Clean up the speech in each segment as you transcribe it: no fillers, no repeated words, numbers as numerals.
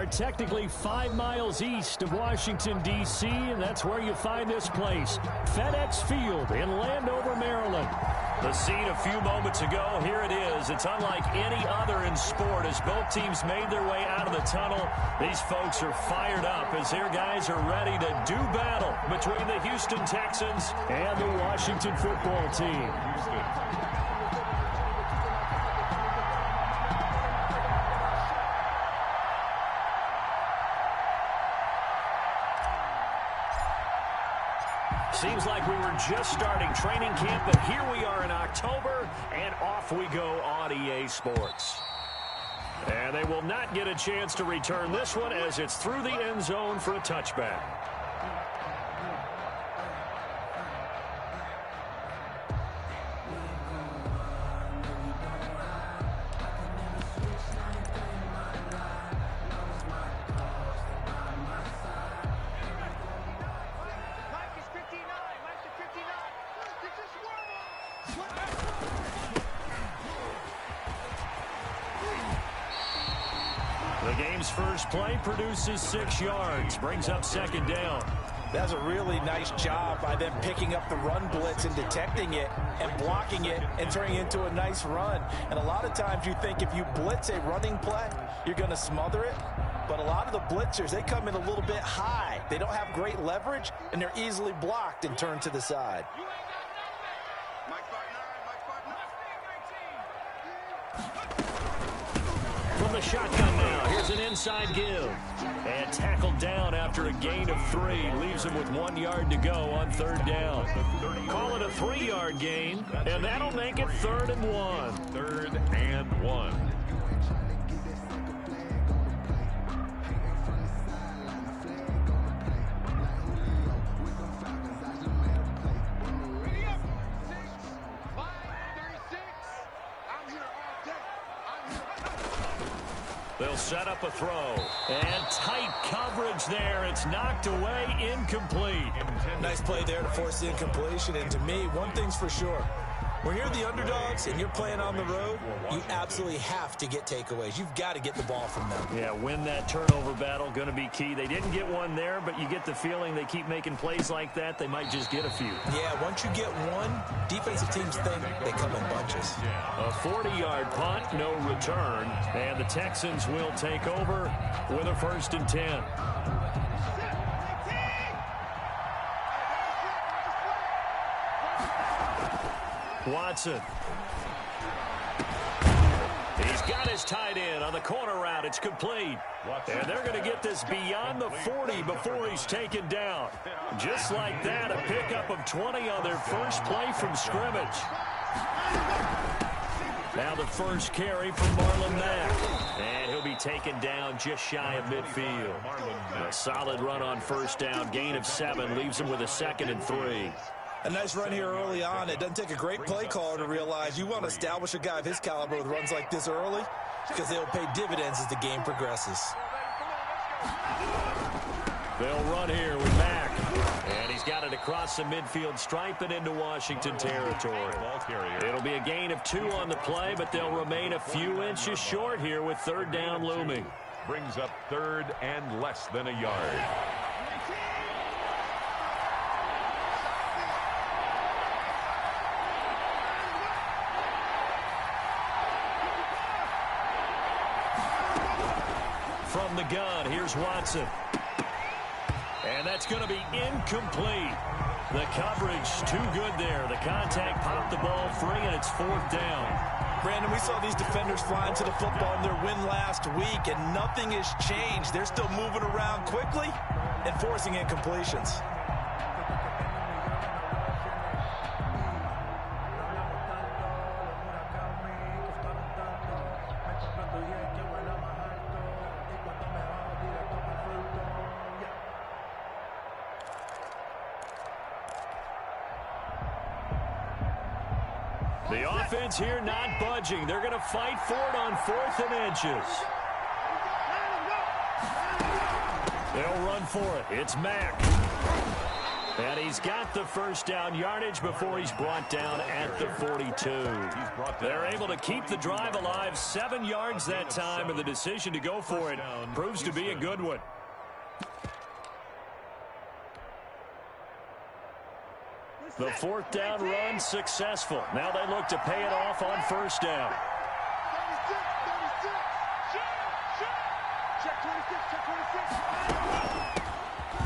are technically 5 miles east of Washington, D.C., and that's where you find this place, FedEx Field in Landover, Maryland. The scene a few moments ago, here it is. It's unlike any other in sport as both teams made their way out of the tunnel. These folks are fired up as their guys are ready to do battle between the Houston Texans and the Washington football team. Seems like we were just starting training camp, but here we are in October, and off we go on EA Sports. And they will not get a chance to return this one as it's through the end zone for a touchback. The game's first play produces 6 yards, brings up second down. That's a really nice job by them picking up the run blitz and detecting it and blocking it and turning it into a nice run. And a lot of times you think if you blitz a running play, you're going to smother it. But a lot of the blitzers, they come in a little bit high. They don't have great leverage, and they're easily blocked and turned to the side. From the shotgun now, here's an inside give. And tackled down after a gain of 3. Leaves him with 1 yard to go on third down. Call it a 3-yard gain, and that'll make it 3rd and 1. 3rd and 1. They'll set up a throw. And tight coverage there. It's knocked away, incomplete. Nice play there to force the incompletion. And to me, one thing's for sure. When you're the underdogs and you're playing on the road, you absolutely have to get takeaways. You've got to get the ball from them. Yeah, win that turnover battle, going to be key. They didn't get one there, but you get the feeling they keep making plays like that, they might just get a few. Yeah, once you get one, defensive teams think they come in bunches. A 40-yard punt, no return, and the Texans will take over with a 1st and 10. Watson. He's got his tight end on the corner route. It's complete. And they're going to get this beyond the 40 before he's taken down. Just like that, a pickup of 20 on their first play from scrimmage. Now the first carry from Marlon Mack. And he'll be taken down just shy of midfield. A solid run on first down. Gain of 7 leaves him with a 2nd and 3. A nice run here early on. It doesn't take a great play caller to realize you want to establish a guy of his caliber with runs like this early because they'll pay dividends as the game progresses. They'll run here with Mack. And he's got it across the midfield stripe and into Washington territory. It'll be a gain of 2 on the play, but they'll remain a few inches short here with 3rd down looming. Brings up 3rd and less than a yard. From the gun, here's Watson. And that's going to be incomplete. The coverage too good there. The contact popped the ball free, and it's 4th down. Brandon, we saw these defenders flying to the football in their win last week, and nothing has changed. They're still moving around quickly and forcing incompletions. The offense here not budging. They're going to fight for it on 4th and inches. They'll run for it. It's Mack. And he's got the first down yardage before he's brought down at the 42. They're able to keep the drive alive, 7 yards that time, and the decision to go for it proves to be a good one. The 4th down run successful. Now they look to pay it off on first down.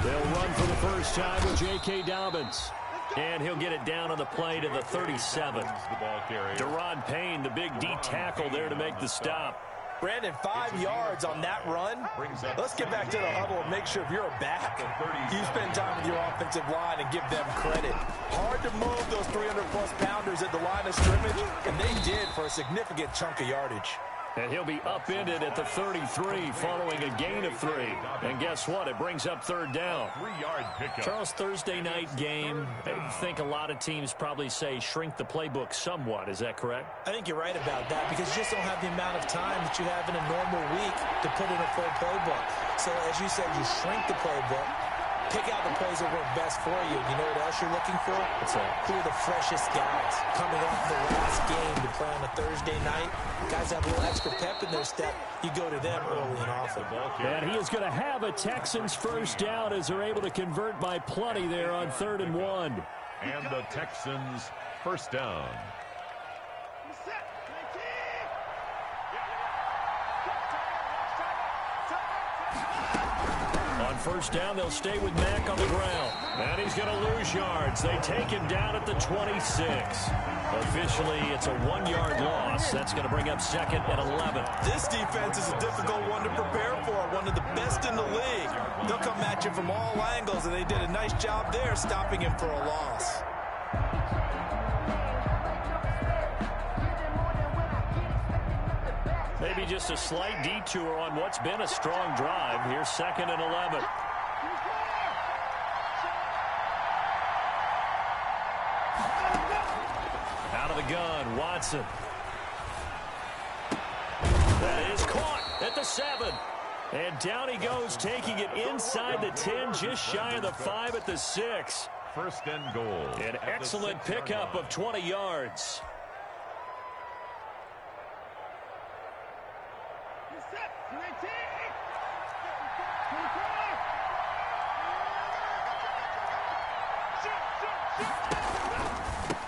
They'll run for the first time with J.K. Dobbins. And he'll get it down on the play to the 37. Deron Payne, the big D tackle there to make the stop. Brandon, 5 yards on that run. Let's get back to the huddle and make sure if you're a back, you spend time with your offensive line and give them credit. Hard to move those 300-plus pounders at the line of scrimmage, and they did for a significant chunk of yardage. And he'll be upended at the 33 following a gain of 3. And guess what? It brings up 3rd down. 3-yard pickup. Charles, Thursday night game, I think a lot of teams probably say shrink the playbook somewhat. Is that correct? I think you're right about that because you just don't have the amount of time that you have in a normal week to put in a full playbook. So as you said, you shrink the playbook. Pick out the plays that work best for you. You know what else you're looking for? Who are the freshest guys coming off the last game to play on a Thursday night? Guys have a little extra pep in their step. You go to them early and often. And he is going to have a Texans first down as they're able to convert by plenty there on 3rd and 1. And the Texans first down. On first down, they'll stay with Mack on the ground. And he's going to lose yards. They take him down at the 26. Officially, it's a 1-yard loss. That's going to bring up 2nd and 11. This defense is a difficult one to prepare for, one of the best in the league. They'll come at you from all angles, and they did a nice job there stopping him for a loss. Maybe just a slight detour on what's been a strong drive. Here's 2nd and 11. Out of the gun, Watson. That is caught at the 7. And down he goes, taking it inside the 10, just shy of the 5 at the 6. First and goal. An excellent pickup of 20 yards.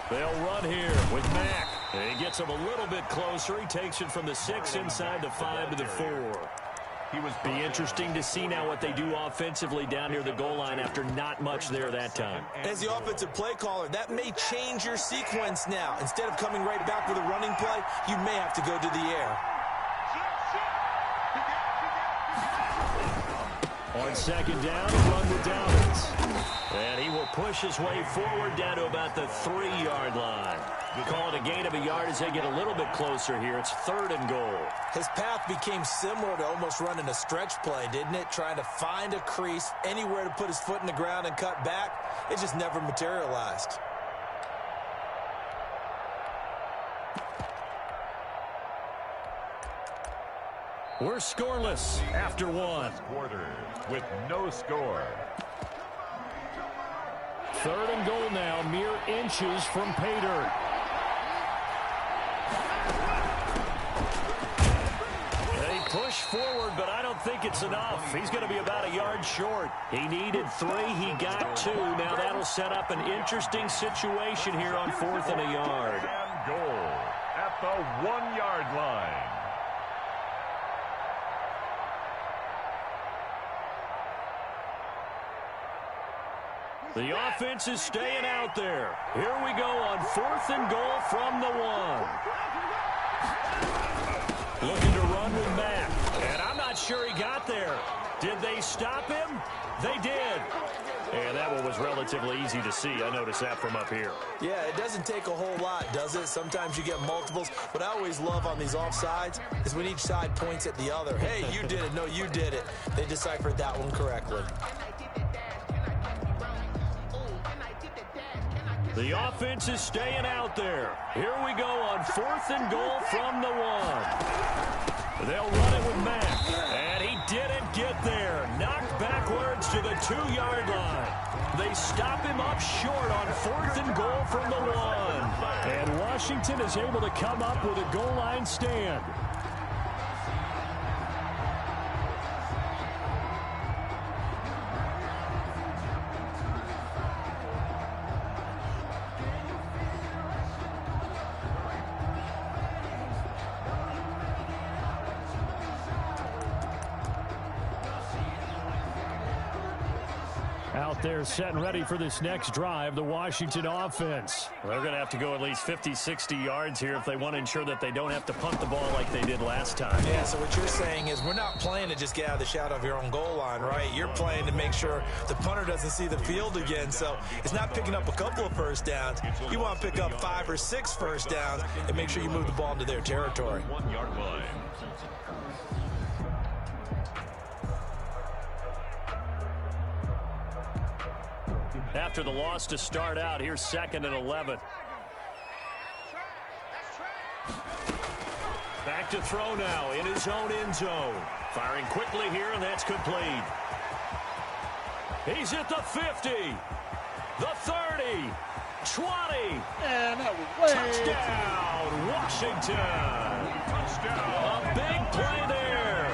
They'll run here with Mack. And he gets him a little bit closer. He takes it from the 6 inside the 5 to the 4. Be interesting to see now what they do offensively down near the goal line after not much there that time. As the offensive play caller, that may change your sequence now. Instead of coming right back with a running play, you may have to go to the air. On 2nd down, a run with Dobbins. And he will push his way forward down to about the 3-yard line. Call it a gain of a yard as they get a little bit closer here. It's 3rd and goal. His path became similar to almost running a stretch play, didn't it? Trying to find a crease, anywhere to put his foot in the ground and cut back. It just never materialized. We're scoreless after 1. Quarter with no score. 3rd and goal now, mere inches from pay dirt. They push forward, but I don't think it's enough. He's going to be about a yard short. He needed 3. He got 2. Now that'll set up an interesting situation here on 4th and a yard. And goal at the 1-yard line. The offense is staying out there. Here we go on 4th and goal from the 1. Looking to run with Mack. And I'm not sure he got there. Did they stop him? They did. And that one was relatively easy to see. I noticed that from up here. Yeah, it doesn't take a whole lot, does it? Sometimes you get multiples. What I always love on these offsides is when each side points at the other. Hey, you did it. No, you did it. They deciphered that one correctly. The offense is staying out there. Here we go on 4th and goal from the 1. They'll run it with Mack. And he didn't get there. Knocked backwards to the 2-yard line. They stop him up short on 4th and goal from the 1. And Washington is able to come up with a goal line stand. Out there set and ready for this next drive, the Washington offense. They're going to have to go at least 50, 60 yards here if they want to ensure that they don't have to punt the ball like they did last time. Yeah, so what you're saying is we're not playing to just get out of the shadow of your own goal line, right? You're playing to make sure the punter doesn't see the field again. So it's not picking up a couple of first downs. You want to pick up 5 or 6 first downs and make sure you move the ball into their territory. 1-yard line. After the loss to start out, here's 2nd and 11. Back to throw now in his own end zone. Firing quickly here, and that's complete. He's at the 50, the 30, 20. And that was way Touchdown, Washington. Touchdown. A big play there.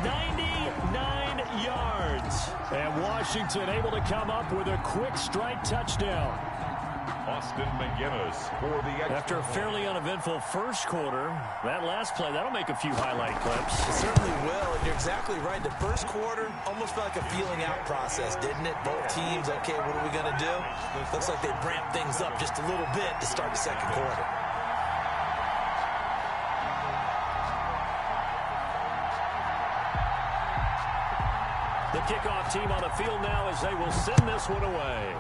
99 yards. And Washington able to come up with a quick strike touchdown. Austin McGinnis for the extra. After a fairly uneventful first quarter, that last play, that'll make a few highlight clips. It certainly will, and you're exactly right. The first quarter almost felt like a feeling out process, didn't it? Both teams, okay, what are we going to do? Looks like they ramped things up just a little bit to start the second quarter. The kickoff team on the field now as they will send this one away.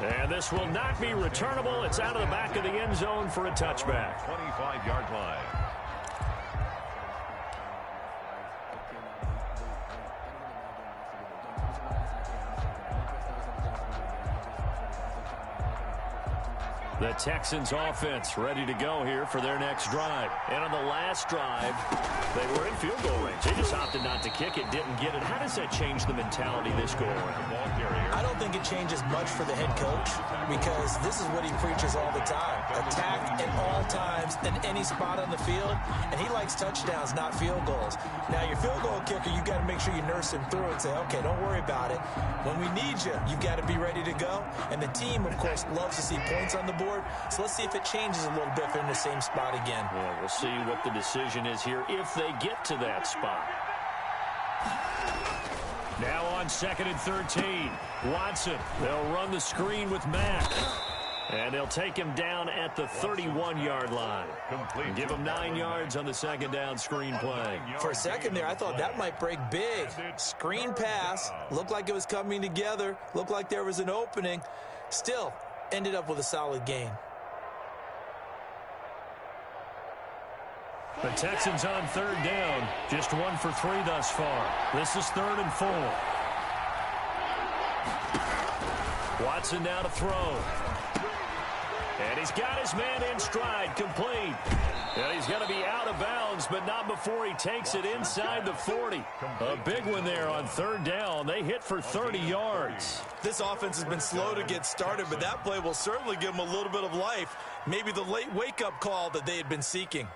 And this will not be returnable. It's out of the back of the end zone for a touchback. 25-yard line. The Texans offense ready to go here for their next drive. And on the last drive, they were in field goal range. They just opted not to kick it, didn't get it. How does that change the mentality this go around? I don't think it changes much for the head coach because this is what he preaches all the time. Attack at all times in any spot on the field, and he likes touchdowns, not field goals. Now, your field goal kicker, you've got to make sure you nurse him through and say, okay, don't worry about it. When we need you, you've got to be ready to go. And the team, of course, loves to see points on the board. So let's see if it changes a little bit if they're in the same spot again. Yeah, we'll see what the decision is here if they get to that spot. Now on 2nd and 13, Watson. They'll run the screen with Mack. And they'll take him down at the 31-yard line. And give him 9 yards on the second down screen play. For a second there, I thought that might break big. Screen pass. Looked like it was coming together. Looked like there was an opening. Still, ended up with a solid gain. The Texans on 3rd down. Just 1 for 3 thus far. This is 3rd and 4. Watson now to throw. And he's got his man in stride, complete. And he's going to be out of bounds, but not before he takes it inside the 40. A big one there on 3rd down. They hit for 30 yards. This offense has been slow to get started, but that play will certainly give them a little bit of life. Maybe the late wake-up call that they had been seeking.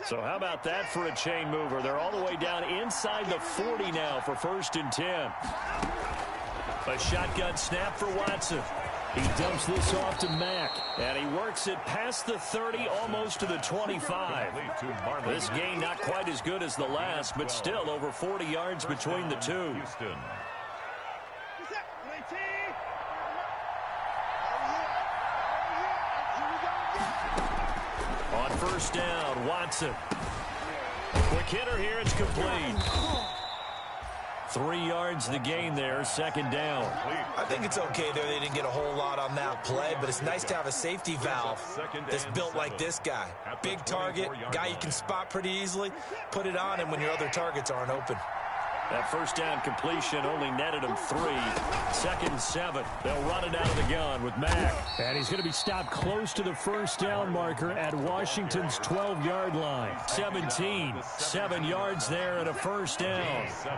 So how about that for a chain mover? They're all the way down inside the 40 now for 1st and 10. A shotgun snap for Watson. He dumps this off to Mack, and he works it past the 30, almost to the 25. This gain not quite as good as the last, but still over 40 yards between the two. On 1st down, Watson. Quick hitter here, it's complete. 3 yards the gain there, 2nd down. I think it's okay there. They didn't get a whole lot on that play, but it's nice to have a safety valve that's built like this guy. Big target, guy you can spot pretty easily. Put it on him when your other targets aren't open. That first down completion only netted him 3. 2nd and 7. They'll run it out of the gun with Mack. And he's going to be stopped close to the first down marker at Washington's 12-yard line. 17. 7 yards there and a first down. 7.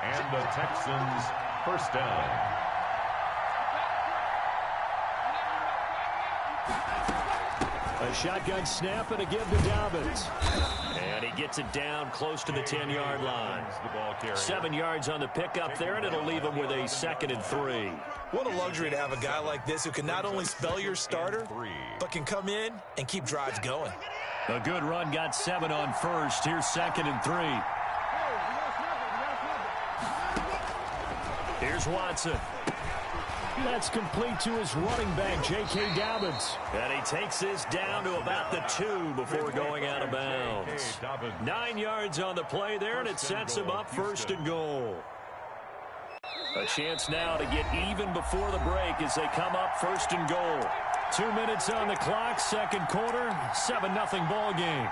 And the Texans first down. A shotgun snap and a give to Dobbins. And he gets it down close to the 10-yard line. 7 yards on the pickup there, and it'll leave him with a 2nd and 3. What a luxury to have a guy like this who can not only spell your starter, but can come in and keep drives going. A good run got 7 on first. Here's 2nd and 3. Here's Watson. That's complete to his running back, J.K. Dobbins. And he takes this down to about the 2 before going out of bounds. 9 yards on the play there, and it sets him up 1st and goal. A chance now to get even before the break as they come up 1st and goal. 2 minutes on the clock, 2nd quarter, 7-0 ball game.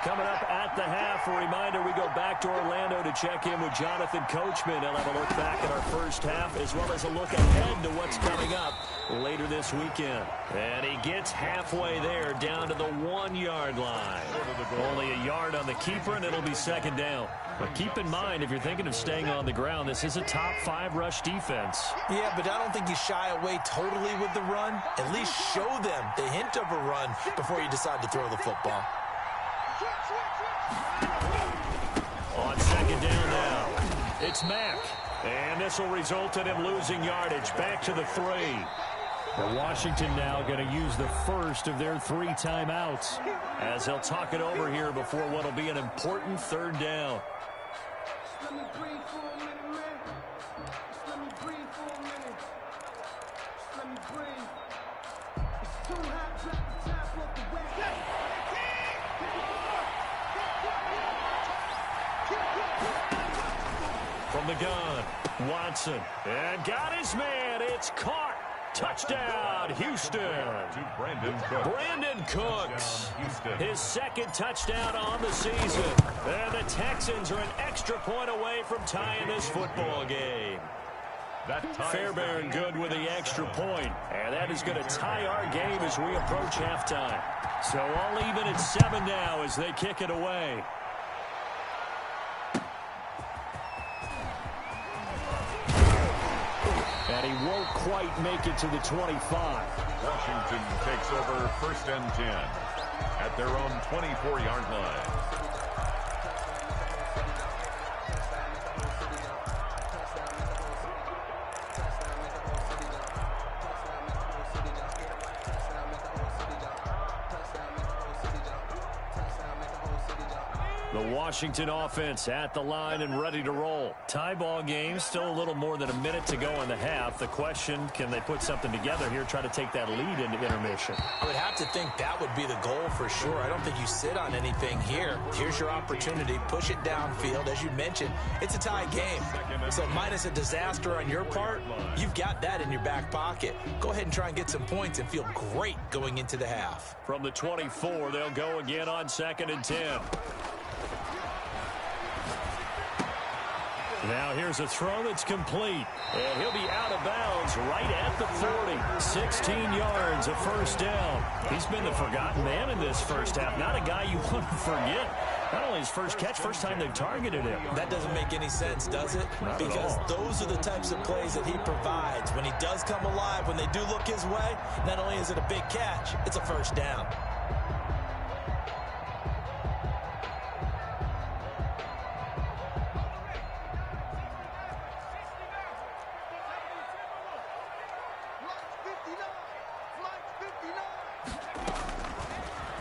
Coming up at the half, a reminder, we go back to Orlando to check in with Jonathan Coachman. He'll have a look back at our first half as well as a look ahead to what's coming up later this weekend. And he gets halfway there down to the 1-yard line. Only a yard on the keeper, and it'll be 2nd down. But keep in mind, if you're thinking of staying on the ground, this is a top 5 rush defense. Yeah, but I don't think you shy away totally with the run. At least show them the hint of a run before you decide to throw the football. On 2nd down now, it's Mack. And this will result in him losing yardage. Back to the 3. But Washington now going to use the first of their 3 timeouts as they'll talk it over here before what will be an important 3rd down. Let me breathe for a minute, man. Just let me breathe for a minute. Just let me breathe. It's too hot, drop the top off the wet. From the gun, Watson. And got his man. It's caught. Touchdown, Houston. To Brandon Cooks. Brandon Cooks. His 2nd touchdown on the season. And the Texans are an extra point away from tying this football game. Fairbairn good with the extra point. And that is going to tie our game as we approach halftime. So all even at 7 now as they kick it away. And he won't quite make it to the 25. Washington takes over 1st and 10 at their own 24-yard line. The Washington offense at the line and ready to roll. Tie ball game, still a little more than a minute to go in the half. The question, can they put something together here, try to take that lead into intermission? I would have to think that would be the goal for sure. I don't think you sit on anything here. Here's your opportunity. Push it downfield. As you mentioned, it's a tie game. So minus a disaster on your part, you've got that in your back pocket. Go ahead and try and get some points and feel great going into the half. From the 24, they'll go again on 2nd and 10. Now here's a throw that's complete. And he'll be out of bounds right at the 40. 16 yards, a first down. He's been the forgotten man in this first half. Not a guy you want to forget. Not only his first catch, first time they've targeted him. That doesn't make any sense, does it? Because those are the types of plays that he provides. When he does come alive, when they do look his way, not only is it a big catch, it's a first down.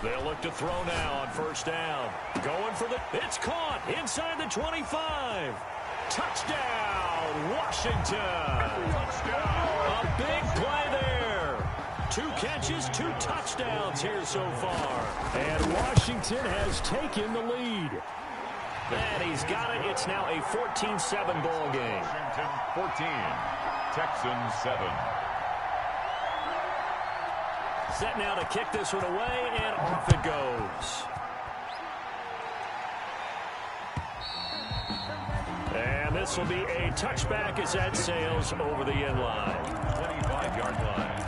They'll look to throw now on first down. Going for the... It's caught inside the 25. Touchdown, Washington. A big play there. 2 catches, 2 touchdowns here so far. And Washington has taken the lead. And he's got it. It's now a 14-7 ball game. Washington 14, Texans 7. Set now to kick this one away, and off it goes. this will be a touchback as that sails over the end line. 25-yard line.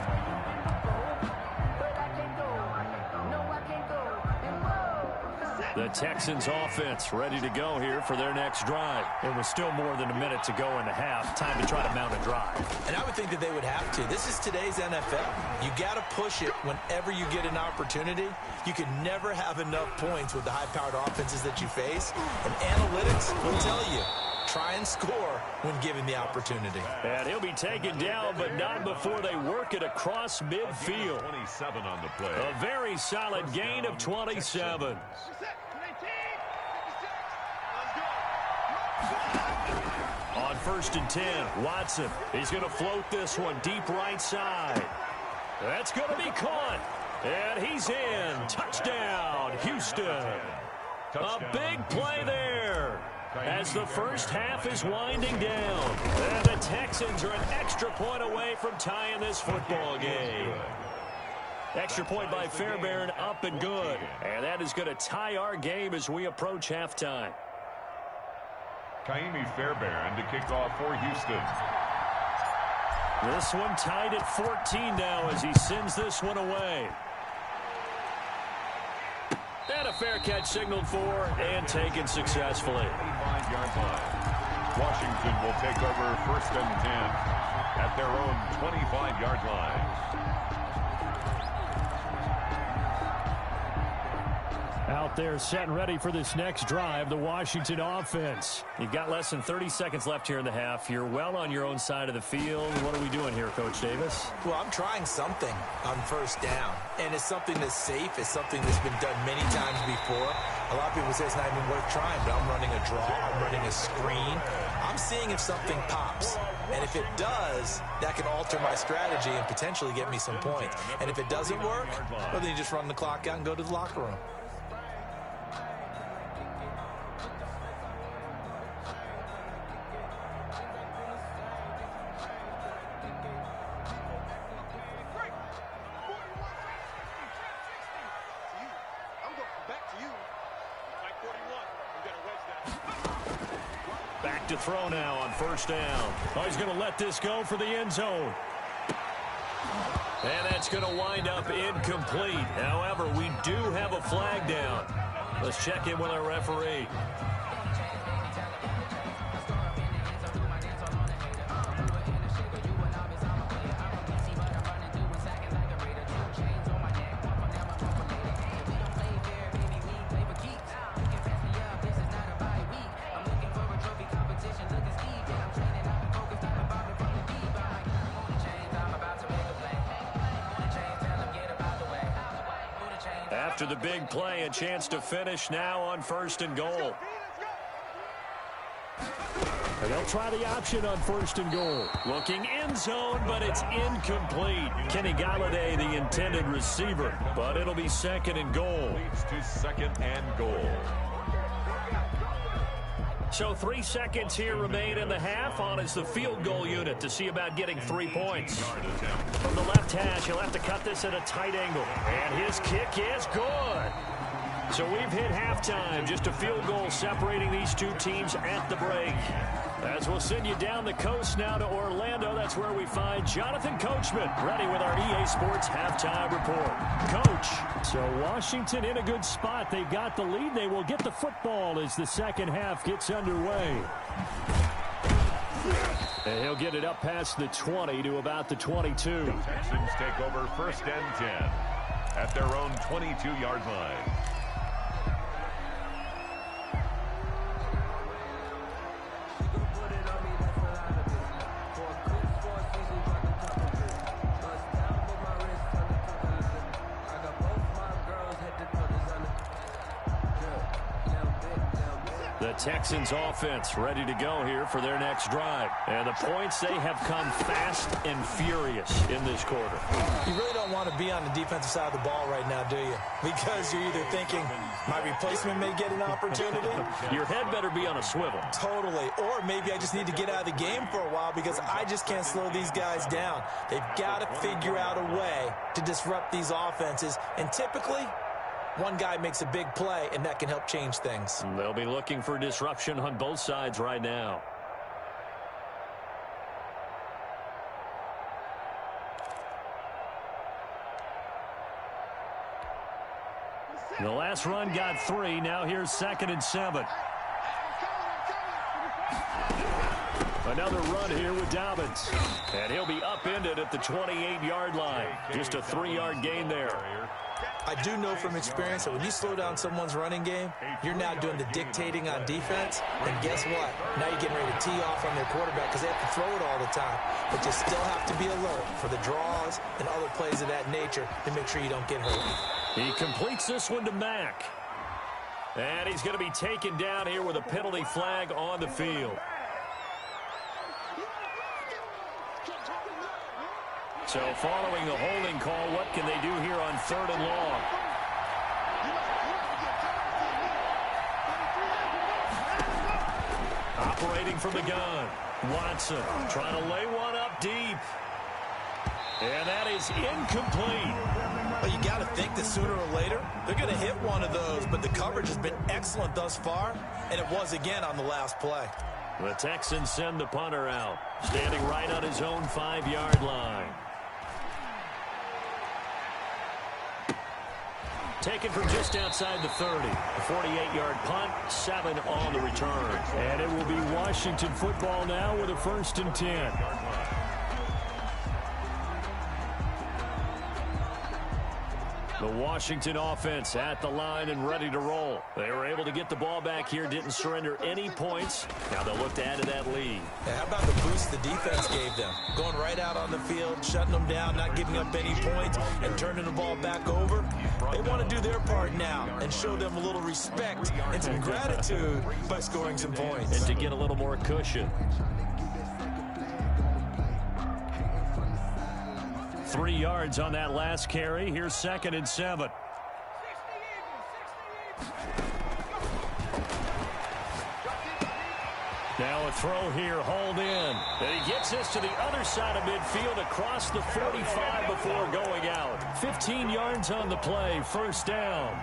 The Texans offense ready to go here for their next drive. It was still more than a minute to go in the half. Time to try to mount a drive. And I would think that they would have to. This is today's NFL. You got to push it whenever you get an opportunity. You can never have enough points with the high-powered offenses that you face. And analytics will tell you, try and score when given the opportunity. And he'll be taken down, but not before they work it across midfield. 27 on the play. A very solid gain of 27. On 1st and 10, Watson. He's going to float this one deep right side. That's going to be caught. And he's in. Touchdown, Houston. A big play there as the first half is winding down. And the Texans are an extra point away from tying this football game. Extra point by Fairbairn, up and good. And that is going to tie our game as we approach halftime. Kaimi Fairbairn to kick off for Houston. This one tied at 14 now as he sends this one away. And a fair catch signaled for and taken successfully. 25-yard line. Washington will take over 1st and 10 at their own 25-yard line. Out there set and ready for this next drive, the Washington offense. You've got less than 30 seconds left here in the half. You're well on your own side of the field. What are we doing here, Coach Davis? Well, I'm trying something on 1st down, and it's something that's safe. It's something that's been done many times before. A lot of people say it's not even worth trying, but I'm running a draw. I'm running a screen. I'm seeing if something pops. And if it does, that can alter my strategy and potentially get me some points. And if it doesn't work, well, then you just run the clock out and go to the locker room. Back to throw now on 1st down. Oh, he's going to let this go for the end zone. And that's going to wind up incomplete. However, we do have a flag down. Let's check in with our referee. After the big play, a chance to finish now on 1st and goal. And they'll try the option on 1st and goal. Looking end zone, but it's incomplete. Kenny Galladay, the intended receiver, but it'll be 2nd and goal. Leads to 2nd and goal. So 3 seconds here remain in the half. On is the field goal unit to see about getting 3 points. From the left hash, he'll have to cut this at a tight angle. And his kick is good. So we've hit halftime. Just a field goal separating these two teams at the break. As we'll send you down the coast now to Orlando, that's where we find Jonathan Coachman ready with our EA Sports halftime report. Coach, so Washington in a good spot. They've got the lead. They will get the football as the second half gets underway. And he'll get it up past the 20 to about the 22. The Texans take over 1st and 10 at their own 22-yard line. The Texans offense ready to go here for their next drive. And the points, they have come fast and furious in this quarter. You really don't want to be on the defensive side of the ball right now, do you? Because you're either thinking, my replacement may get an opportunity. Your head better be on a swivel. Totally. Or maybe I just need to get out of the game for a while because I just can't slow these guys down. They've got to figure out a way to disrupt these offenses. And typically, one guy makes a big play, and that can help change things. They'll be looking for disruption on both sides right now. The last run got 3. Now here's 2nd and 7. Another run here with Dobbins. And he'll be upended at the 28-yard line. Just a 3-yard gain there. I do know from experience that when you slow down someone's running game, you're now doing the dictating on defense. And guess what? Now you're getting ready to tee off on their quarterback because they have to throw it all the time. But you still have to be alert for the draws and other plays of that nature to make sure you don't get hurt. He completes this one to Mack. And he's going to be taken down here with a penalty flag on the field. So following the holding call, what can they do here on 3rd and long? Operating from the gun. Watson trying to lay one up deep. And that is incomplete. Well, you got to think that sooner or later, they're going to hit one of those, but the coverage has been excellent thus far, and it was again on the last play. The Texans send the punter out, standing right on his own 5-yard line. Taken from just outside the 30. A 48-yard punt, 7 on the return. And it will be Washington football now with a 1st and 10. The Washington offense at the line and ready to roll. They were able to get the ball back here, didn't surrender any points. Now they'll look to add to that lead. Yeah, how about the boost the defense gave them? Going right out on the field, shutting them down, not giving up any points, and turning the ball back over. They want to do their part now and show them a little respect and some gratitude by scoring some points. And to get a little more cushion. 3 yards on that last carry. Here's 2nd and 7. Now a throw here, hauled in. And he gets this to the other side of midfield across the 45 before going out. 15 yards on the play, 1st down.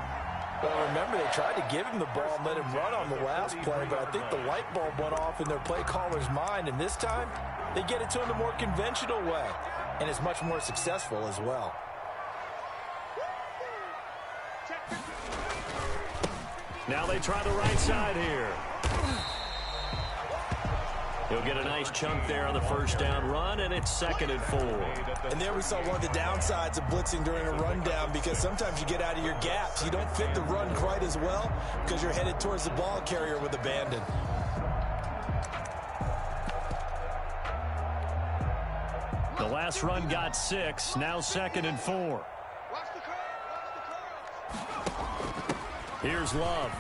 Well, remember, they tried to give him the ball and let him run on the last play, but I think the light bulb went off in their play caller's mind, and this time they get it to him the more conventional way. And it's much more successful as well. Now they try the right side here. He'll get a nice chunk there on the 1st down run, and it's 2nd and 4. And there we saw one of the downsides of blitzing during a rundown, because sometimes you get out of your gaps. You don't fit the run quite as well because you're headed towards the ball carrier with abandon. The last run got 6, now 2nd and 4. Here's Love.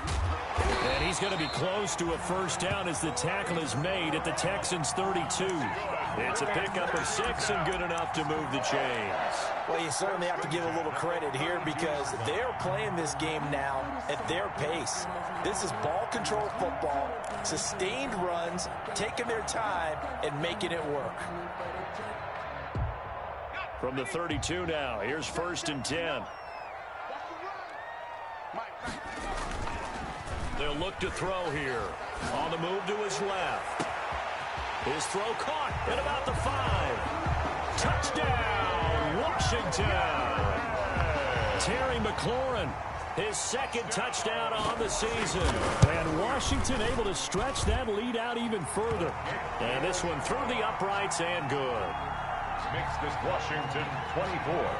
And he's going to be close to a 1st down as the tackle is made at the Texans' 32. It's a pickup of 6 and good enough to move the chains. Well, you certainly have to give a little credit here because they're playing this game now at their pace. This is ball control football, sustained runs, taking their time and making it work. From the 32 now, here's 1st and 10. They'll look to throw here. On the move to his left. His throw caught at about the 5. Touchdown, Washington. Terry McLaurin, his 2nd touchdown on the season. And Washington able to stretch that lead out even further. And this one through the uprights and good. Makes this Washington 24.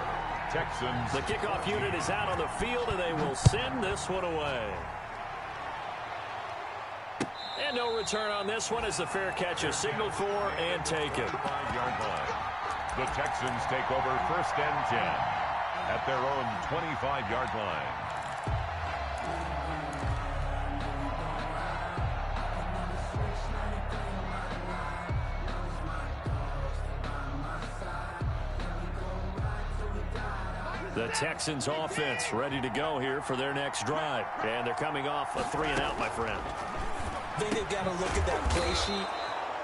Texans. The kickoff unit is out on the field, and they will send this one away. And no return on this one as the fair catch is signaled for and taken. 5-yard line. The Texans take over 1st and 10 at their own 25-yard line. The Texans offense ready to go here for their next drive. And they're coming off a 3-and-out, my friend. I think they've got to look at that play sheet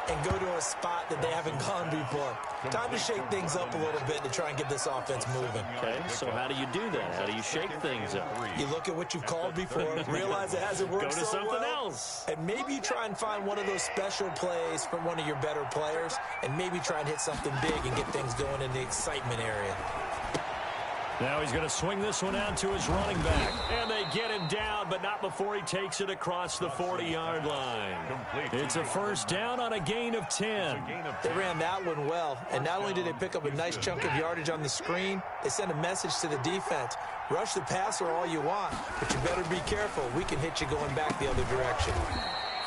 and go to a spot that they haven't gone before. Time to shake things up a little bit to try and get this offense moving. Okay, so how do you do that? How do you shake things up? You look at what you've called before, realize it hasn't worked Go to so something well, else. and maybe try and find one of those special plays from one of your better players, and maybe try and hit something big and get things going in the excitement area. Now he's going to swing this one out to his running back. And they get him down, but not before he takes it across the 40-yard line. It's a first down on a gain of 10. They ran that one well, and not only did they pick up a nice chunk of yardage on the screen, they sent a message to the defense. Rush the passer all you want, but you better be careful. We can hit you going back the other direction.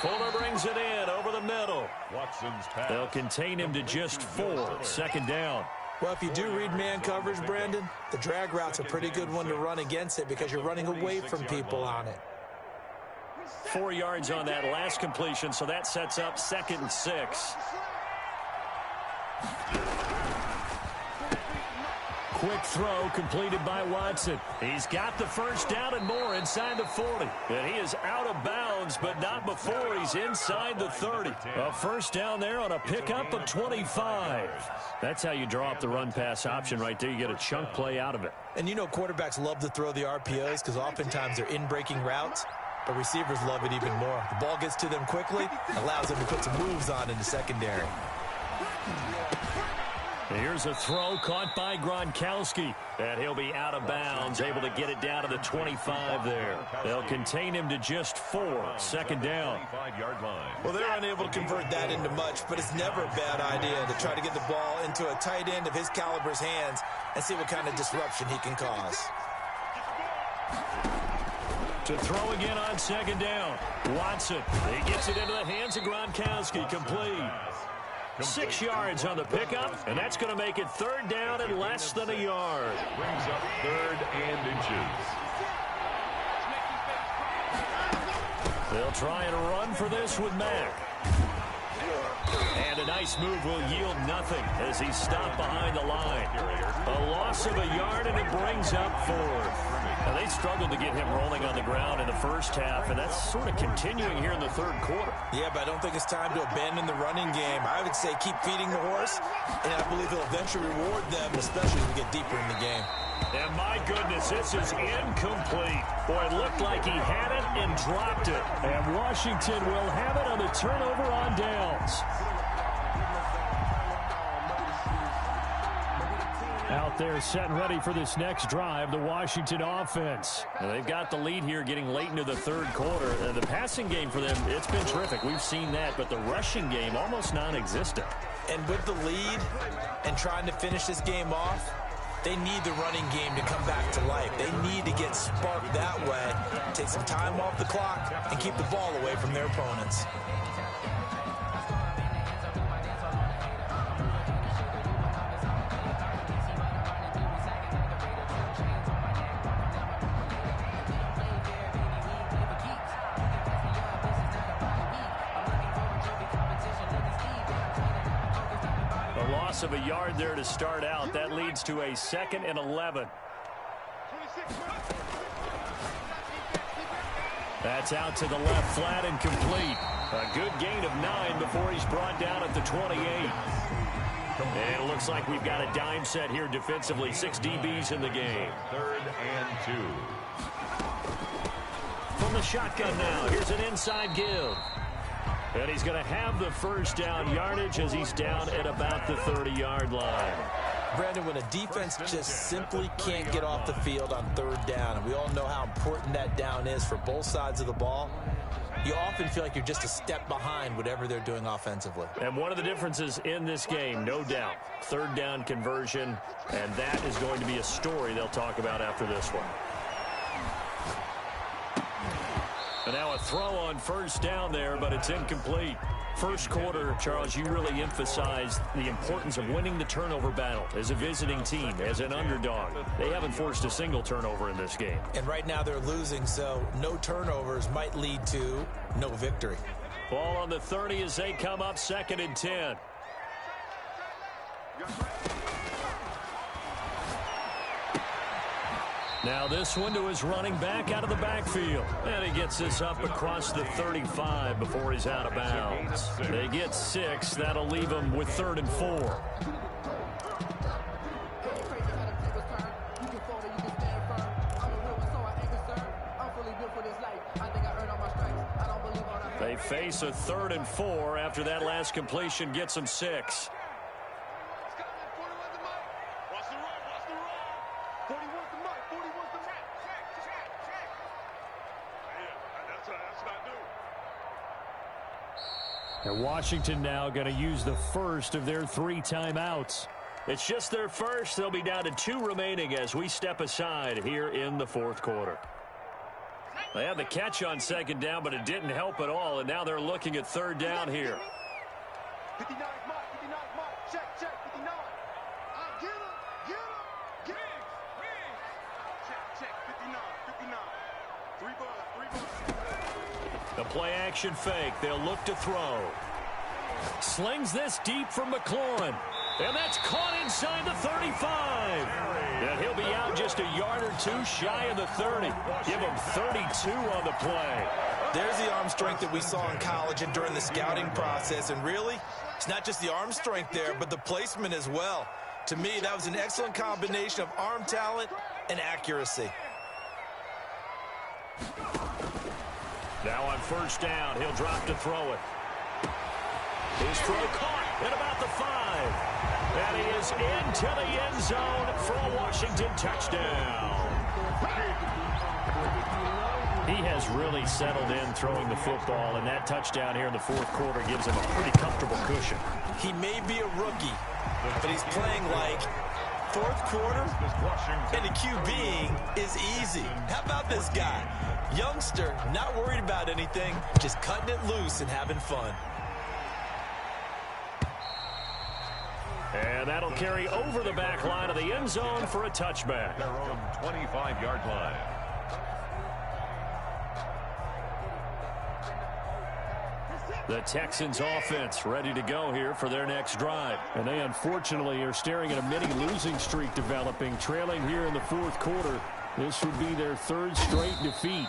Fuller brings it in over the middle. Watson's pass. They'll contain him to just 4. Second down. Well, if you do read man coverage, Brandon, the drag route's a pretty good one to run against it because you're running away from people on it. 4 yards on that last completion, so that sets up 2nd and 6. Quick throw completed by Watson. He's got the first down and more inside the 40. And he is out of bounds, but not before he's inside the 30. A first down there on a pickup of 25. That's how you draw up the run-pass option right there. You get a chunk play out of it. And you know quarterbacks love to throw the RPOs because oftentimes they're in-breaking routes, but receivers love it even more. The ball gets to them quickly, allows them to put some moves on in the secondary. Here's a throw caught by Gronkowski. And he'll be out of bounds, able to get it down to the 25 there. They'll contain him to just 4. Second down. Well, they're unable to convert that into much, but it's never a bad idea to try to get the ball into a tight end of his caliber's hands and see what kind of disruption he can cause. To throw again on second down. Watson. He gets it into the hands of Gronkowski. Complete. 6 yards on the pickup, and that's going to make it third down and less than a yard. Brings up 3rd and inches. They'll try and run for this with Mack. And a nice move will yield nothing as he's stopped behind the line. A loss of a yard, and it brings up 4th. Now, they struggled to get him rolling on the ground in the first half, and that's sort of continuing here in the third quarter. Yeah, but I don't think it's time to abandon the running game. I would say keep feeding the horse, and I believe he'll eventually reward them, especially as we get deeper in the game. And my goodness, this is incomplete. Boy, it looked like he had it and dropped it. And Washington will have it on the turnover on downs. Out there set and ready for this next drive, the Washington offense. Now, they've got the lead here getting late into the third quarter. The passing game for them, it's been terrific. We've seen that, but the rushing game almost non-existent. And with the lead and trying to finish this game off, they need the running game to come back to life. They need to get sparked that way, take some time off the clock, and keep the ball away from their opponents. Of a yard there to start out. That leads to a 2nd and 11. That's out to the left, flat and complete. A good gain of 9 before he's brought down at the 28. And it looks like we've got a dime set here defensively. 6 DBs in the game. 3rd and 2. From the shotgun now, here's an inside give. And he's going to have the first down yardage as he's down at about the 30-yard line. Brandon, when a defense just simply can't get off the field on third down, and we all know how important that down is for both sides of the ball, you often feel like you're just a step behind whatever they're doing offensively. And one of the differences in this game, no doubt, third down conversion, and that is going to be a story they'll talk about after this one. And now a throw on first down there, but it's incomplete. First quarter, Charles, you really emphasized the importance of winning the turnover battle as a visiting team, as an underdog. They haven't forced a single turnover in this game. And right now they're losing, so no turnovers might lead to no victory. Ball on the 30 as they come up 2nd and 10. Now this one to his running back out of the backfield. And he gets this up across the 35 before he's out of bounds. They get 6. That'll leave him with 3rd and 4. They face a 3rd and 4 after that last completion gets them 6. 41's the mark. 41's the mark. Check. Yeah, that's what I do. And Washington now going to use the first of their 3 timeouts. It's just their first. They'll be down to 2 remaining as we step aside here in the 4th quarter. They had the catch on 2nd down, but it didn't help at all, and now they're looking at 3rd down here. 59's mark. 59's mark. Check. 59. Get him. Check. 59. 3 bucks. The play action fake. They'll look to throw. Slings this deep from McLaurin. And that's caught inside the 35. And he'll be out just a yard or 2 shy of the 30. Give him 32 on the play. There's the arm strength that we saw in college and during the scouting process. And really, it's not just the arm strength there, but the placement as well. To me, that was an excellent combination of arm talent and accuracy. Now on 1st down, he'll drop to throw it. His throw caught at about the 5. And he is into the end zone for a Washington touchdown. He has really settled in throwing the football, and that touchdown here in the 4th quarter gives him a pretty comfortable cushion. He may be a rookie, but he's playing like 4th quarter, and the QBing is easy. How about this guy? Youngster, not worried about anything, just cutting it loose and having fun. And that'll carry over the back line of the end zone for a touchback. Their own 25-yard line. The Texans offense ready to go here for their next drive. And they unfortunately are staring at a mini losing streak developing, trailing here in the 4th quarter. This would be their 3rd straight defeat.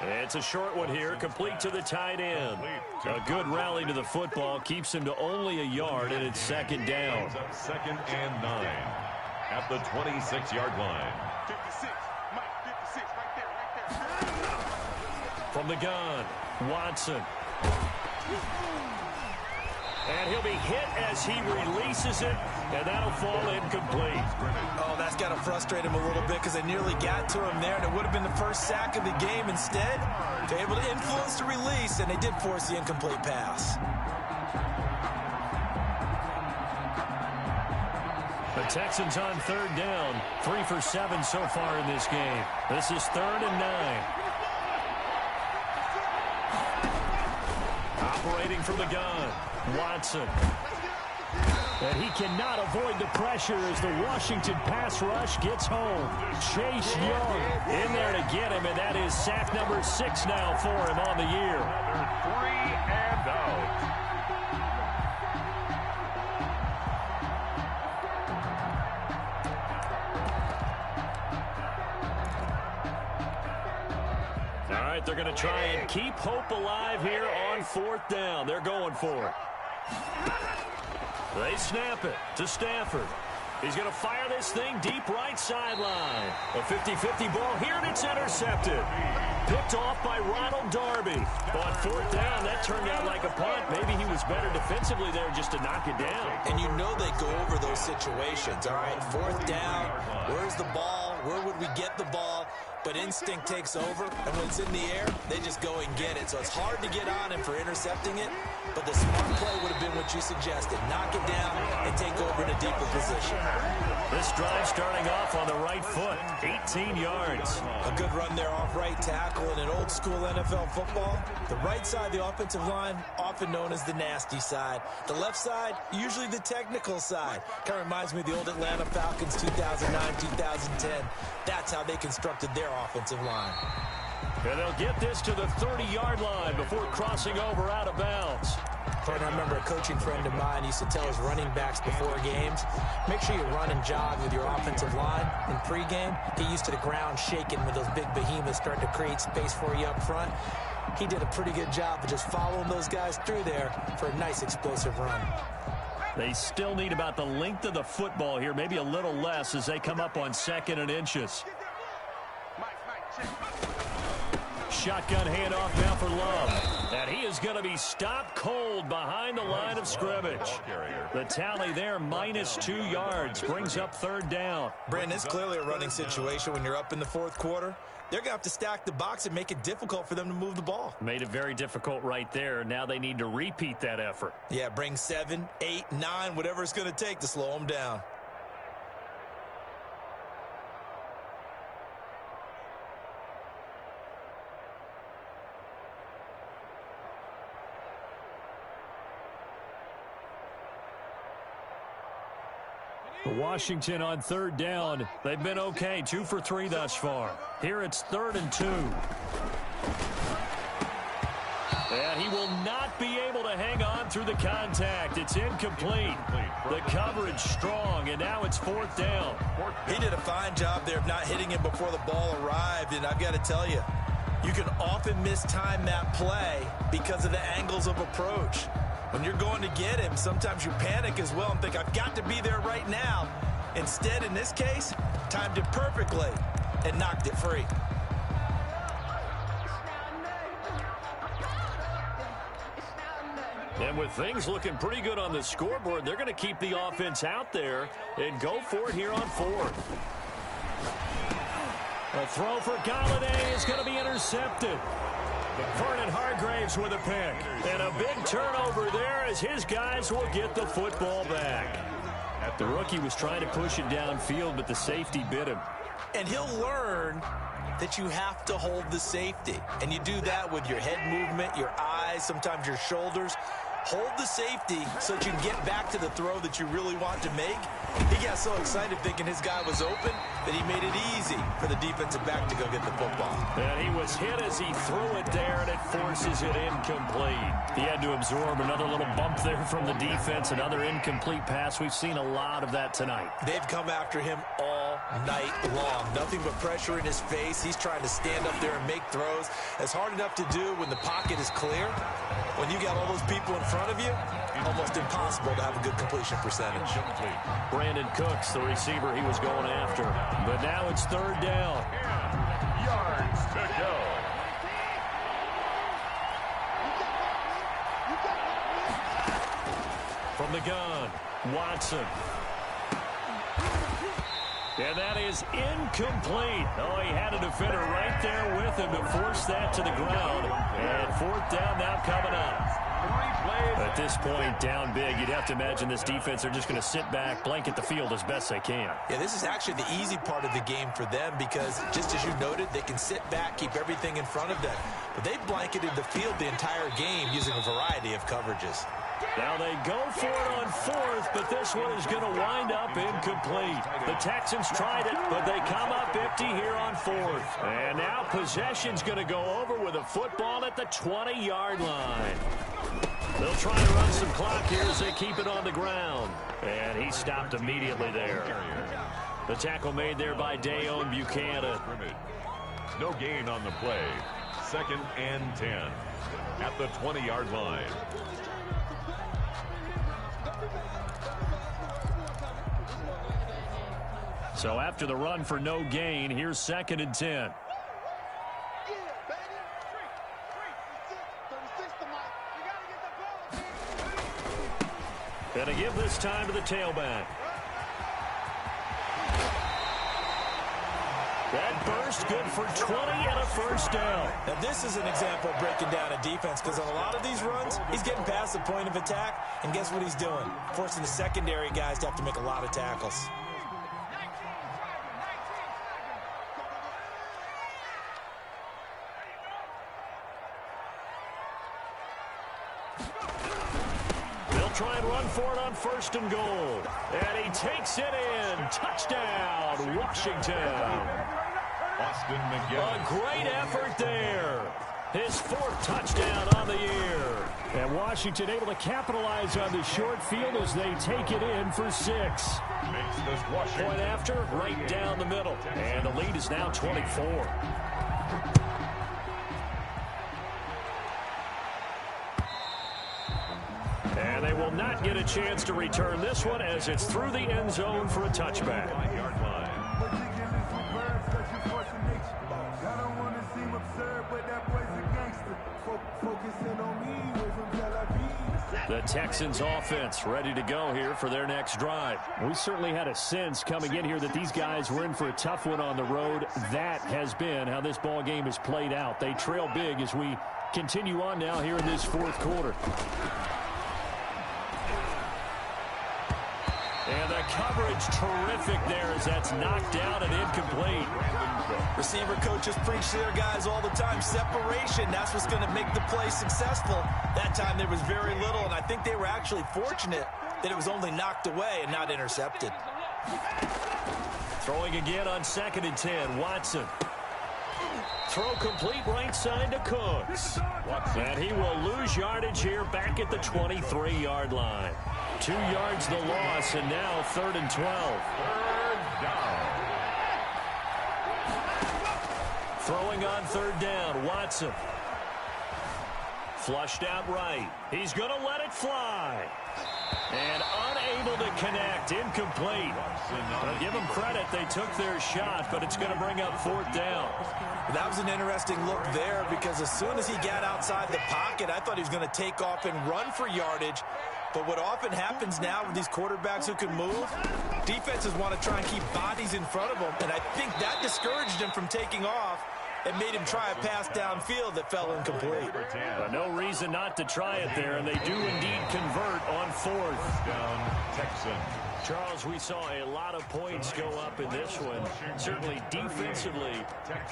It's a short one here, complete to the tight end. A good rally to the football keeps him to only a yard, and it's 2nd down. 2nd and 9 at the 26-yard line. 56. Mike, 56. Right there. From the gun, Watson. And he'll be hit as he releases it, and that'll fall incomplete. Oh, that's got to frustrate him a little bit because they nearly got to him there, and it would have been the first sack of the game. Instead, they're able to influence the release, and they did force the incomplete pass. The Texans on 3rd down, 3 for 7 so far in this game. This is 3rd and 9. Operating from the gun, Watson. And he cannot avoid the pressure as the Washington pass rush gets home. Chase Young in there to get him, and that is sack number 6 now for him on the year. Another 3 and out. All right, they're going to try and keep hope alive here on 4th down. They're going for it. They snap it to Stafford. He's going to fire this thing deep right sideline. A 50-50 ball here, and it's intercepted. Picked off by Ronald Darby. On 4th down, that turned out like a punt. Maybe he was better defensively there just to knock it down. And you know they go over those situations, all right? 4th down, where's the ball? Where would we get the ball? But instinct takes over, and when it's in the air, they just go and get it. So it's hard to get on him for intercepting it, but the smart play would have been what you suggested. Knock it down and take over in a deeper position. This drive starting off on the right foot, 18 yards. A good run there off right tackle in an old-school NFL football. The right side of the offensive line, often known as the nasty side. The left side, usually the technical side. Kind of reminds me of the old Atlanta Falcons 2009-2010. That's how they constructed their offensive line. And they'll get this to the 30-yard line before crossing over out of bounds. And I remember a coaching friend of mine used to tell his running backs before games, make sure you run and jog with your offensive line. In pregame, get used to the ground shaking when those big behemoths start to create space for you up front. He did a pretty good job of just following those guys through there for a nice explosive run. They still need about the length of the football here, maybe a little less as they come up on 2nd and inches. Shotgun handoff now for Love. And he is going to be stopped cold behind the line of scrimmage. The tally there, -2 yards, brings up 3rd down. Brandon, it's clearly a running situation when you're up in the 4th quarter. They're going to have to stack the box and make it difficult for them to move the ball. Made it very difficult right there. Now they need to repeat that effort. Yeah, bring 7, 8, 9, whatever it's going to take to slow them down. Washington on 3rd down. They've been okay, 2 for 3 thus far. Here it's 3rd and 2. And he will not be able to hang on through the contact. It's incomplete. The coverage strong, and now it's 4th down. He did a fine job there of not hitting him before the ball arrived, and I've got to tell you, you can often mistime that play because of the angles of approach. When you're going to get him, sometimes you panic as well and think, I've got to be there right now. Instead, in this case, timed it perfectly and knocked it free. And with things looking pretty good on the scoreboard, they're going to keep the offense out there and go for it here on 4th. A throw for Galladay is going to be intercepted. Vernon Hargraves with a pick. And a big turnover there as his guys will get the football back. The rookie was trying to push it downfield, but the safety bit him. And he'll learn that you have to hold the safety. And you do that with your head movement, your eyes, sometimes your shoulders. Hold the safety so that you can get back to the throw that you really want to make. He got so excited thinking his guy was open that he made it easy for the defensive back to go get the football. And he was hit as he threw it there, and it forces it incomplete. He had to absorb another little bump there from the defense, another incomplete pass. We've seen a lot of that tonight. They've come after him all night long. Nothing but pressure in his face. He's trying to stand up there and make throws. It's hard enough to do when the pocket is clear. When you got all those people in front of you, almost impossible to have a good completion percentage. Brandon Cooks, the receiver he was going after. But now it's 3rd down. 10 yards to go. From the gun, Watson. And that is incomplete. Oh, he had a defender right there with him to force that to the ground. And 4th down now coming up. At this point, down big, you'd have to imagine this defense are just going to sit back, blanket the field as best they can. Yeah, this is actually the easy part of the game for them because, just as you noted, they can sit back, keep everything in front of them. But they've blanketed the field the entire game using a variety of coverages. Now they go for it on 4th, but this one is going to wind up incomplete. The Texans tried it, but they come up empty here on 4th. And now possession's going to go over with a football at the 20-yard line. They'll try to run some clock here as they keep it on the ground. And he stopped immediately there. The tackle made there by Dayon Buchanan. No gain on the play. 2nd and 10 at the 20-yard line. So after the run for no gain, here's 2nd and 10. And to give this time to the tailback. That burst good for 20 and a 1st down. Now this is an example of breaking down a defense because on a lot of these runs, he's getting past the point of attack, and guess what he's doing? Forcing the secondary guys to have to make a lot of tackles. Try and run for it on 1st and goal. And he takes it in. Touchdown, Washington. Austin McGinn. A great effort there. His 4th touchdown on the year. And Washington able to capitalize on the short field as they take it in for 6. Makes this Washington. Point after, right down the middle. And the lead is now 24. And they will not get a chance to return this one as it's through the end zone for a touchback. Focusing The Texans offense ready to go here for their next drive. We certainly had a sense coming in here that these guys were in for a tough one on the road. That has been how this ball game has played out. They trail big as we continue on now here in this fourth quarter. And the coverage terrific there as that's knocked down and incomplete. Receiver coaches preach to their guys all the time. Separation, that's what's going to make the play successful. That time there was very little, and I think they were actually fortunate that it was only knocked away and not intercepted. Throwing again on 2nd and 10. Watson. Throw complete right side to Cooks. And he will lose yardage here back at the 23-yard line. 2 yards the loss, and now 3rd and 12. Third down. Throwing on 3rd down, Watson. Flushed out right. He's going to let it fly. And unable to connect, incomplete. But give them credit, they took their shot, but it's going to bring up 4th down. That was an interesting look there because as soon as he got outside the pocket, I thought he was going to take off and run for yardage. But what often happens now with these quarterbacks who can move, defenses want to try and keep bodies in front of them, and I think that discouraged him from taking off and made him try a pass downfield that fell incomplete. No reason not to try it there, and they do indeed convert on 4th. Down, Texans. Charles, we saw a lot of points go up in this one. Certainly defensively,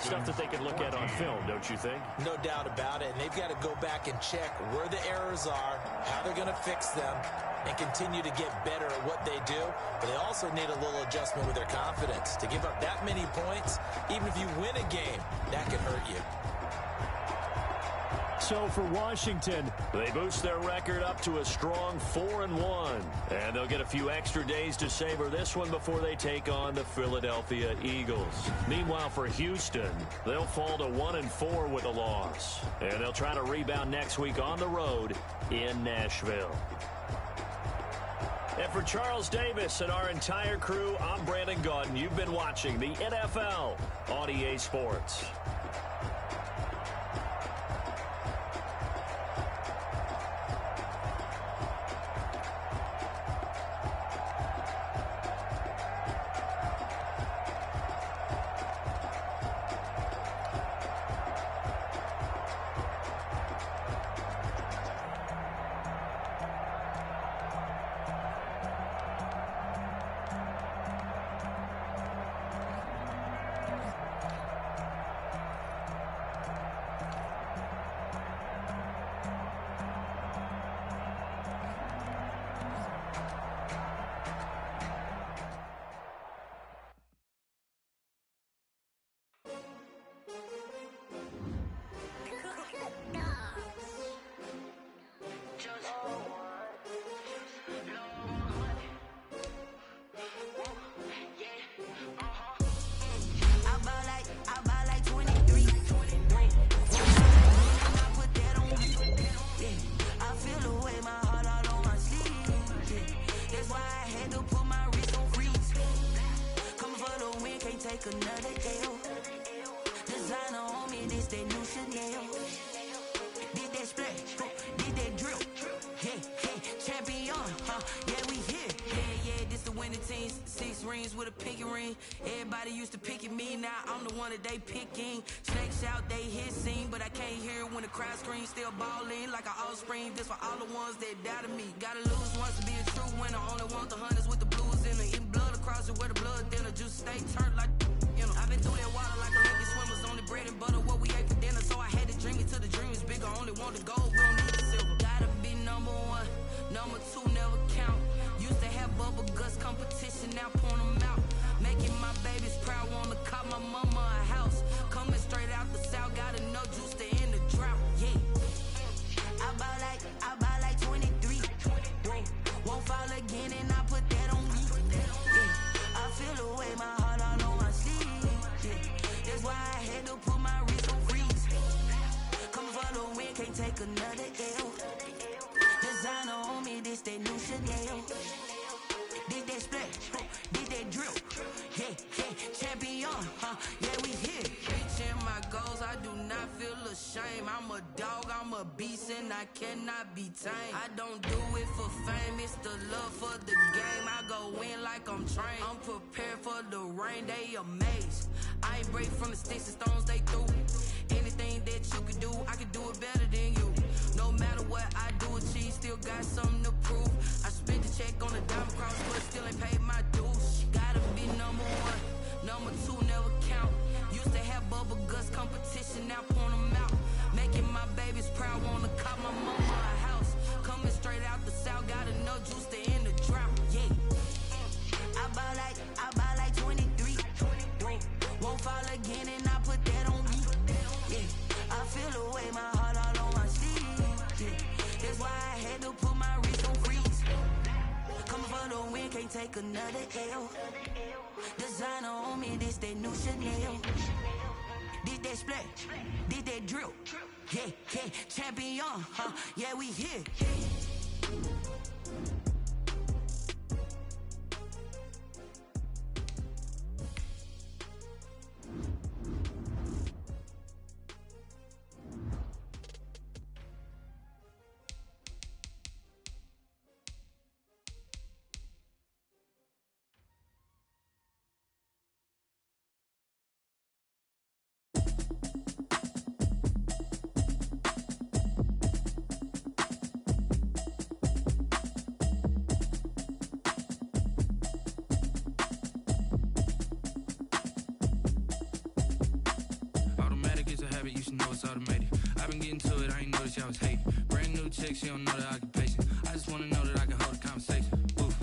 stuff that they can look at on film, don't you think? No doubt about it, and they've got to go back and check where the errors are, how they're going to fix them, and continue to get better at what they do. But they also need a little adjustment with their confidence. To give up that many points, even if you win a game, that can hurt you. So for Washington, they boost their record up to a strong 4-1. And they'll get a few extra days to savor this one before they take on the Philadelphia Eagles. Meanwhile, for Houston, they'll fall to 1-4 with a loss. And they'll try to rebound next week on the road in Nashville. And for Charles Davis and our entire crew, I'm Brandon Gaudin. You've been watching the NFL on EA Sports. Everybody used to pick at me, now I'm the one that they picking. Snakes out, they hit scene, but I can't hear it when the crowd screams. Still balling like an offspring. This for all the ones that doubted me. Gotta lose once to be a true winner. Only want the hunters with the blues in it. Eating blood across it where the blood dinner. Juice stay turned like, you know. I've been through that water like Olympic swimmers. Only bread and butter what we ate for dinner. So I had to dream it till the dream is bigger. Only want the gold, we don't need the silver. Gotta be number one, number two never count. Used to have bubble guts competition, now point them out. Making my babies proud, wanna call my mama a house. Coming straight out the south, gotta know juice to end the drought. Yeah, I bought like 23. Won't fall again, and I put that on me. Yeah, I feel the way, my heart all on my sleeve. Yeah, that's why I had to put my wrist on freeze. Come for the win, can't take another L. Designer on me, this that new Chanel. Did that splash, did that drill. Hey, champion, yeah, we here. Bitch in my goals, I do not feel ashamed. I'm a dog, I'm a beast, and I cannot be tamed. I don't do it for fame, it's the love for the game. I go in like I'm trained. I'm prepared for the rain, they amazed. I ain't break from the sticks and stones they threw. Anything that you can do, I can do it better than you. No matter what I do, achieve, still got something to prove. I spent the check on the diamond cross, but still ain't paid my dues. Gotta be number one, number two never count. Used to have bubble guts competition, now point them out. Making my babies proud, wanna call my mama a house. Coming straight out the south, got enough juice to end the drought. Yeah, I buy like 23. Won't fall again, and I put that on me. Yeah, I feel the way, my heart all on my sleeve. Yeah, that's why I had to put my wrist on freeze. Coming for the win, can't take another L. Designer on me, this that new Chanel. This that splash, this that drill. Yeah, yeah, champion, yeah, we here. You should know it's automated. I've been getting to it, I ain't noticed y'all was hating. Brand new chick, she don't know the occupation. I just wanna know that I can hold a conversation. Oof,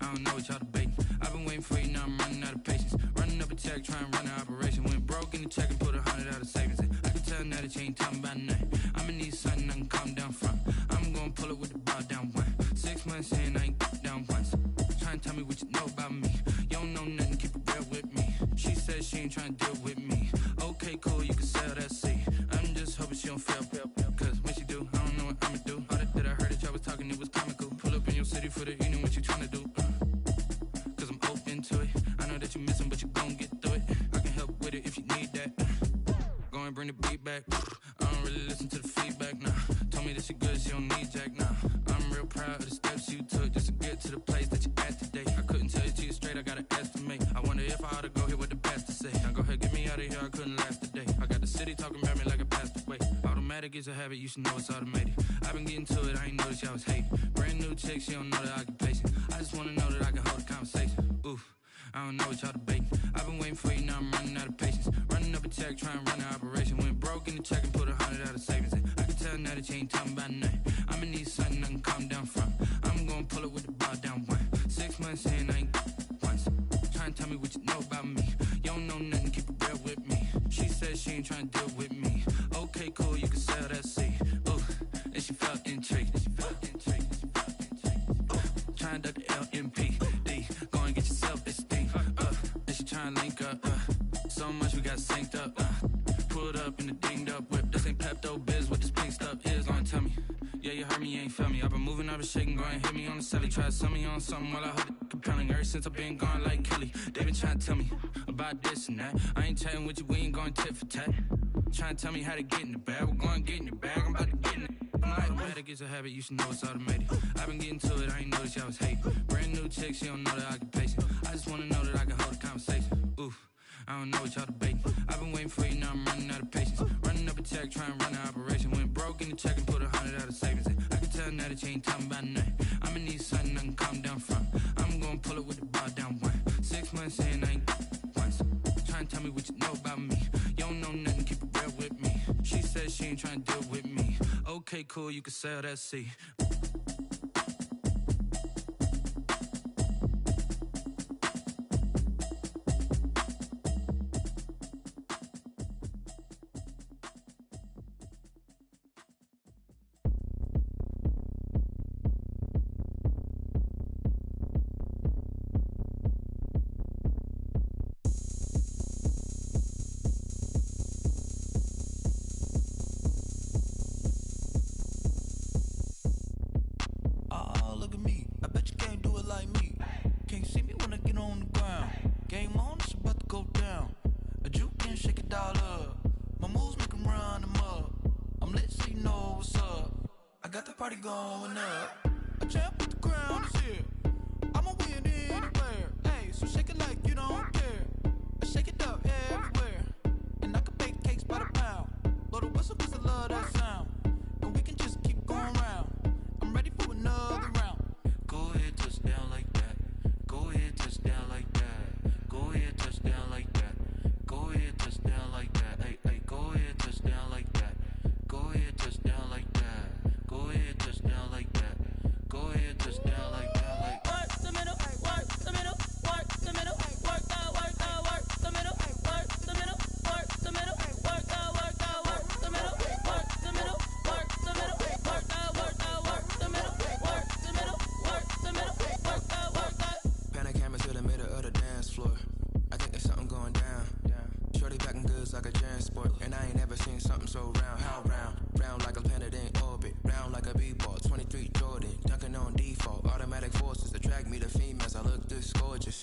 I don't know what y'all debating. I've been waiting for you, now I'm running out of patience. Running up a check, trying to run an operation. Went broke in the check and put 100 out of savings in. I can tell now that you ain't talking about nothing. I'ma need something I can calm down from. I'm gonna pull it with the ball down one. 6 months in, I ain't down once. Trying to tell me what you know about me. You don't know nothing, keep it real with me. She said she ain't trying to deal with me. Okay, cool, you can sell that seat. I'm just hoping she don't fail. Cause when she do, I don't know what I'ma do. All that I heard that y'all was talking, it was comical. Pull up in your city for the evening, what you tryna do? Cause I'm open to it. I know that you missing, but you gon' get through it. I can help with it if you need that. Go and bring the beat back. I don't really listen to the feedback, nah. Told me that she good, she don't need jack, nah. I'm real proud of the steps you took just to get to the place that you at today. I couldn't tell you to you straight, I gotta estimate. I wonder if I ought to go here with the best to say. Now go ahead, get me out of here, I couldn't last a day. I got the city talking about me like I passed away. Automatic is a habit, you should know it's automated. I've been getting to it, I ain't noticed y'all was hating. Brand new chick, she don't know the occupation. I just wanna know that I can hold a conversation. Oof, I don't know what y'all debating. I've been waiting for you, now I'm running out of patience. Running up a check, trying to run an operation. Went broke in the check and put 100 out of savings in. I can tell now that you ain't talking about nothing. I'ma need something I can calm down from. I'm gonna pull it with the ball down one. 6 months in, I ain't once. Trying to tell me what you know about me. You don't know nothing, keep it real with me. She said she ain't trying to deal with me. Okay, cool, you can sell that seat. Ooh, and she felt intrigued. Trying to duck the LMPD. Go and get your self-esteem. And she trying to link up. So much we got synced up. Pulled up in the dinged up whip. This ain't Pepto-Biz, what this pink stuff is. Gonna tell me. Yeah, you heard me, you ain't felt me. I've been moving, I've been shaking, go and hit me on the celly. Try to sell me on something while I hold it compelling. Ever since I've been gone like Kelly, they been trying to tell me about this and that. I ain't chatting with you, we ain't going tit for tat. Trying to tell me how to get in the bag. We're going to get in the bag, I'm about to get in it. Automatic is a habit, you should know it's automated. I've been getting to it, I ain't noticed y'all was hating. Brand new chick, she don't know the occupation. I just wanna know that I can hold a conversation. Oof, I don't know what y'all debating. I've been waiting for you, now I'm running out of patience. Running up a check, trying to run an operation. Went broke in the check and put 100 out of savings in. I can tell now that you ain't talking about nothing. I'ma need something I can calm down from. I'm gonna pull it with the ball down one. 6 months in, I ain't once. Trying to tell me what you know about me. You don't know nothing, keep it real with me. She said she ain't trying to deal with me. Okay, cool, you can sell that seat. I got the party going up. A champ with the crown is here. I'ma win anywhere. Hey, so shake it like you don't care. I shake it up everywhere. And I can bake cakes by the pound. Blow the whistle 'cause I love that sound. And we can just keep going round. I'm ready for another round. Go ahead, touch down like that. Go ahead, touch down like that. Go ahead, touch down like that. Go ahead, touch down like that. Hey, hey, go ahead, touch down like that. Go ahead, touch down like that. Go ahead, touch down like that. Go ahead, touch down like that. Like work the middle, work the middle, work the middle, work the middle, work the middle, work the middle, work the middle, work the middle, work the middle, work the middle, work the middle, work the middle, work the. pan a camera to the middle of the dance floor. I think there's something going down. Shorty backing goods like a transport, and I ain't never seen something so round. How round? Round like a planet in orbit, round like a b-ball. 23 Jordan, dunking on default. Automatic forces attract me to females. I look this gorgeous.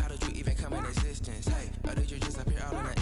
How did you even come in existence? Hey, or did you just appear out in the